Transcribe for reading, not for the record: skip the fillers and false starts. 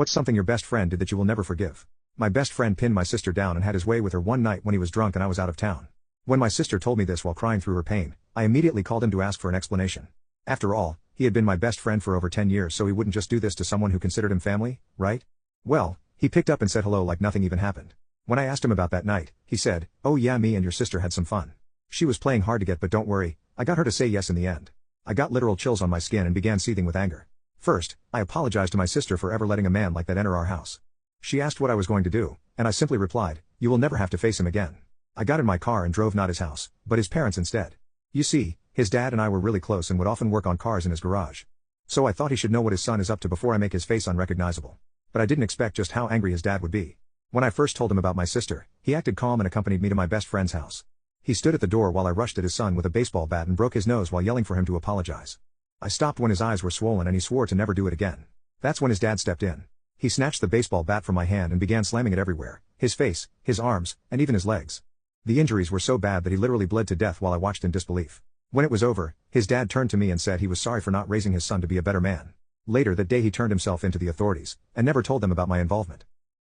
What's something your best friend did that you will never forgive? My best friend pinned my sister down and had his way with her one night when he was drunk and I was out of town. When my sister told me this while crying through her pain, I immediately called him to ask for an explanation. After all, he had been my best friend for over 10 years, so he wouldn't just do this to someone who considered him family, right? Well, he picked up and said hello like nothing even happened. When I asked him about that night, he said, "Oh yeah, me and your sister had some fun. She was playing hard to get, but don't worry, I got her to say yes in the end." I got literal chills on my skin and began seething with anger. First, I apologized to my sister for ever letting a man like that enter our house. She asked what I was going to do, and I simply replied, "You will never have to face him again." I got in my car and drove not his house, but his parents instead. You see, his dad and I were really close and would often work on cars in his garage. So I thought he should know what his son is up to before I make his face unrecognizable. But I didn't expect just how angry his dad would be. When I first told him about my sister, he acted calm and accompanied me to my best friend's house. He stood at the door while I rushed at his son with a baseball bat and broke his nose while yelling for him to apologize. I stopped when his eyes were swollen and he swore to never do it again. That's when his dad stepped in. He snatched the baseball bat from my hand and began slamming it everywhere, his face, his arms, and even his legs. The injuries were so bad that he literally bled to death while I watched in disbelief. When it was over, his dad turned to me and said he was sorry for not raising his son to be a better man. Later that day he turned himself in to the authorities, and never told them about my involvement.